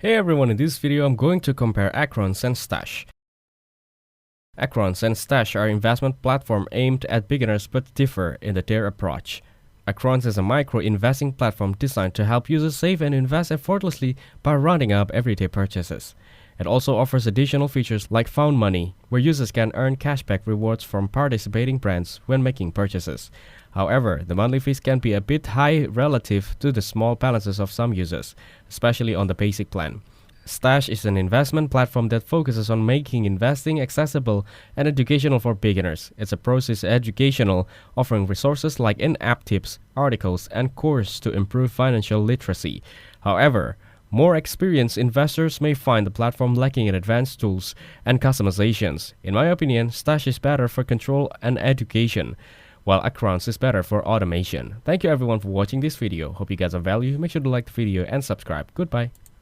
Hey everyone, in this video I'm going to compare Acorns and Stash. Acorns and Stash are investment platform aimed at beginners but differ in their approach. Acorns is a micro-investing platform designed to help users save and invest effortlessly by rounding up everyday purchases. It also offers additional features like Found Money, where users can earn cashback rewards from participating brands when making purchases. However, the monthly fees can be a bit high relative to the small balances of some users, especially on the basic plan. Stash is an investment platform that focuses on making investing accessible and educational for beginners. Its approach is educational, offering resources like in-app tips, articles, and courses to improve financial literacy. However, more experienced investors may find the platform lacking in advanced tools and customizations. In my opinion, Stash is better for control and education, while Acorns is better for automation. Thank you everyone for watching this video. Hope you guys have value. Make sure to like the video and subscribe. Goodbye.